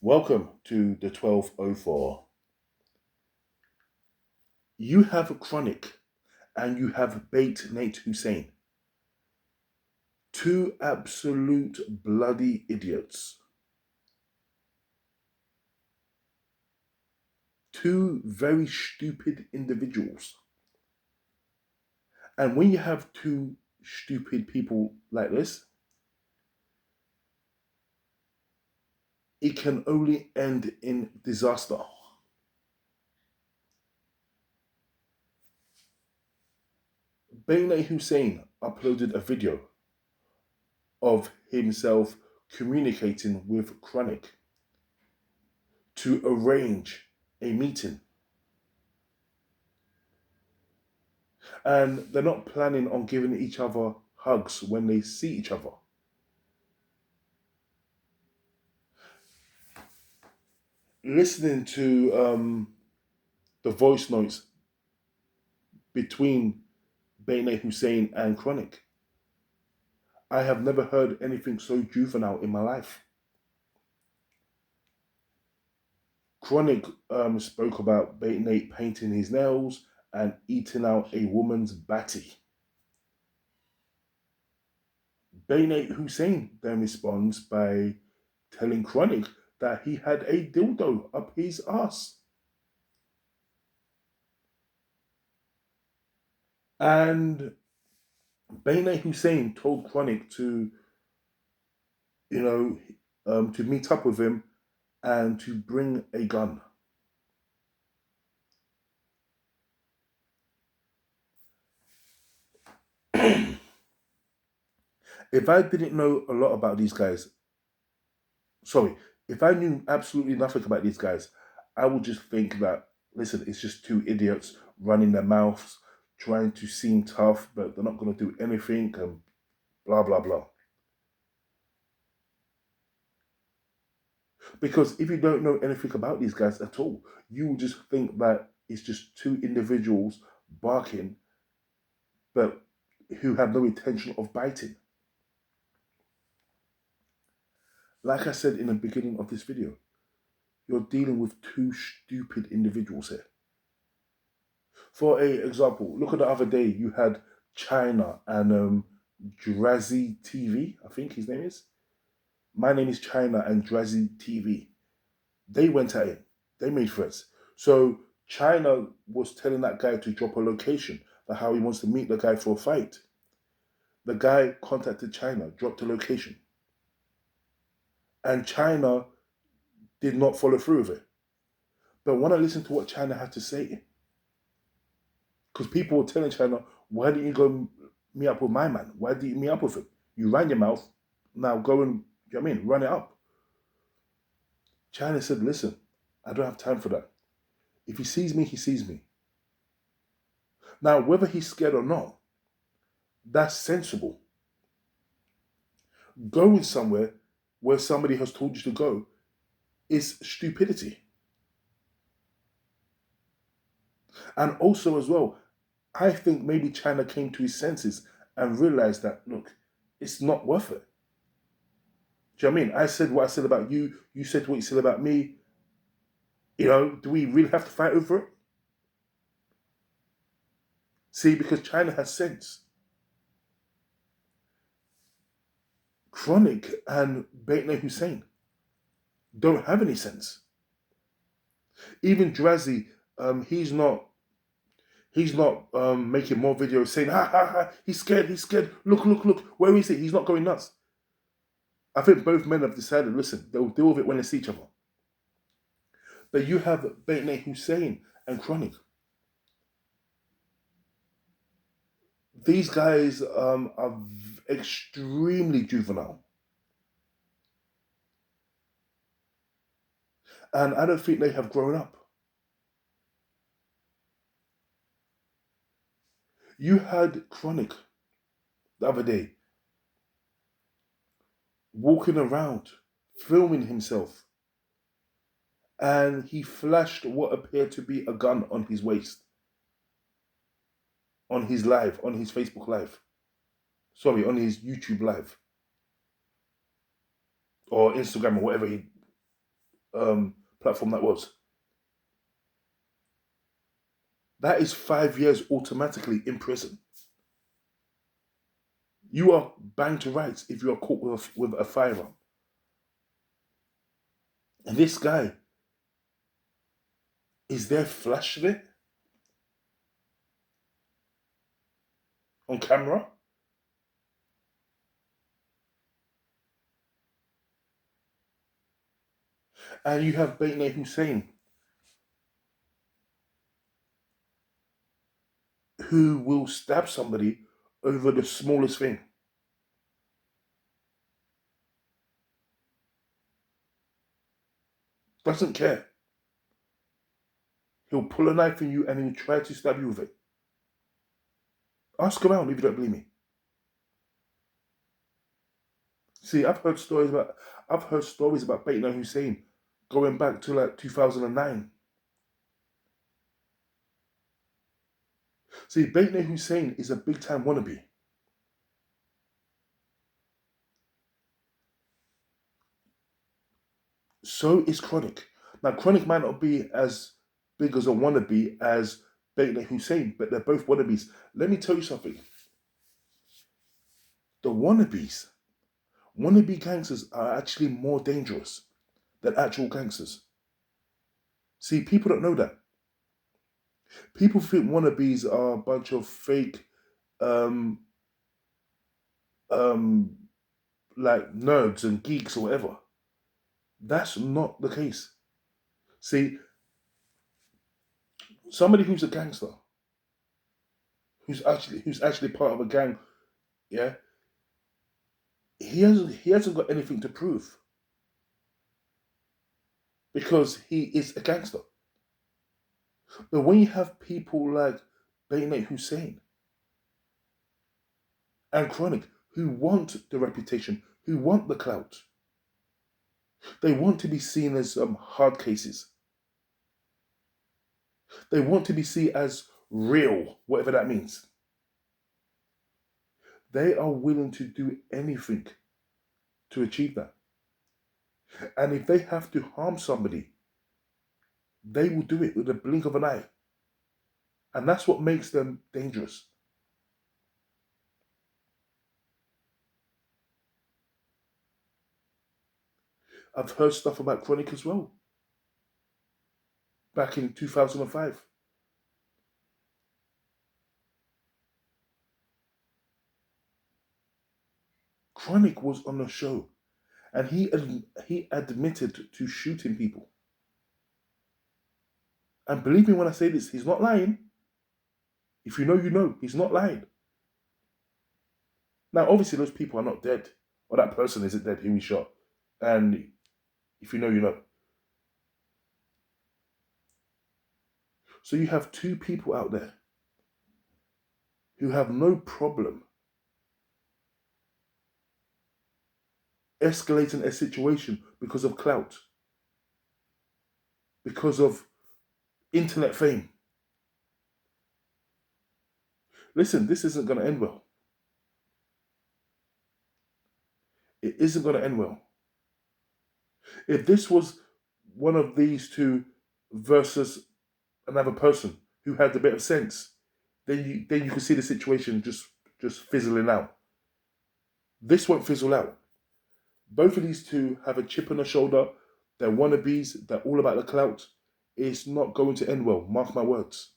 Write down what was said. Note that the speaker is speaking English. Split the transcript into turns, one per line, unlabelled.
Welcome to the 1204. You have a Chronik and you have Bate Nate Hussein. Two absolute bloody idiots. Two very stupid individuals. And when you have two stupid people like this, it can only end in disaster. Bate Nate Hussein uploaded a video of himself communicating with Chronik to arrange a meeting. And they're not planning on giving each other hugs when they see each other. Listening to the voice notes between Bate Nate Hussein and Chronik, I have never heard anything so juvenile in my life. Chronik spoke about Bate Nate painting his nails and eating out a woman's batty. Bate Nate Hussein then responds by telling Chronik that he had a dildo up his ass. And Bate Nate Hussein told Chronik to, to meet up with him and to bring a gun. If I didn't know a lot about these guys, sorry, if I knew absolutely nothing about these guys, I would just think that, listen, it's just two idiots running their mouths, trying to seem tough, but they're not going to do anything, and blah, blah, blah. Because if you don't know anything about these guys at all, you will just think that it's just two individuals barking, but who have no intention of biting. Like I said in the beginning of this video, you're dealing with two stupid individuals here. For a example, look at the other day you had China and Drazzy TV, I think his name is. My name is China and Drazzy TV. They went at it. They made threats. So China was telling that guy to drop a location for how he wants to meet the guy for a fight. The guy contacted China, dropped a location. And China did not follow through with it. But when I listened to what China had to say, because people were telling China, why didn't you go meet up with my man? Why didn't you meet up with him? You ran your mouth, now go and, you know what I mean, run it up. China said, listen, I don't have time for that. If he sees me, he sees me. Now, whether he's scared or not, that's sensible. Going somewhere where somebody has told you to go is stupidity. And also as well, I think maybe China came to his senses and realized that, look, it's not worth it. Do you know what I mean? I said what I said about you, you said what you said about me. Do we really have to fight over it? See, because China has sense. Chronik and Bate Nate Hussein don't have any sense. Even Drazzy, he's not making more videos saying, ha ha ha, he's scared, look, where is he? He's not going nuts. I think both men have decided, listen, they'll deal with it when they see each other. But you have Bate Nate Hussein and Chronik. These guys are extremely juvenile. And I don't think they have grown up. You had Chronik the other day walking around, filming himself, and he flashed what appeared to be a gun on his waist, on his live, on his Facebook live. Sorry, on his YouTube live. Or Instagram or whatever platform that was. That is 5 years automatically in prison. You are banged to rights if you are caught with a firearm. And this guy is there flashing it on camera. And you have Bate Nate Hussein, who will stab somebody over the smallest thing. Doesn't care. He'll pull a knife on you and he'll try to stab you with it. Ask around if you don't believe me. See, I've heard stories about Bate Nate Hussein going back to like 2009. See, Bate Nate Hussein is a big time wannabe. So is Chronik. Now, Chronik might not be as big as a wannabe as Bate Nate Hussein, but they're both wannabes. Let me tell you something. The wannabe gangsters are actually more dangerous than actual gangsters. See, people don't know that. People think wannabes are a bunch of fake, um, um, like nerds and geeks or whatever. That's not the case. See, somebody who's a gangster, who's actually part of a gang, yeah, he hasn't got anything to prove because he is a gangster. But when you have people like Bate Nate Hussein and Chronik who want the reputation, who want the clout, they want to be seen as hard cases. They want to be seen as real, whatever that means. They are willing to do anything to achieve that. And if they have to harm somebody, they will do it with a blink of an eye. And that's what makes them dangerous. I've heard stuff about Chronik as well. Back in 2005. Chronik was on the show and he admitted to shooting people. And believe me when I say this, he's not lying. If you know, you know. He's not lying. Now, obviously, those people are not dead. Or that person isn't dead who he shot. And if you know, you know. So you have two people out there who have no problem escalating a situation because of clout, because of internet fame. Listen, this isn't going to end well. It isn't going to end well. If this was one of these two versus another person who had a bit of sense, then you can see the situation just fizzling out. This won't fizzle out. Both of these two have a chip on the shoulder. They're wannabes. They're all about the clout. It's not going to end well. Mark my words.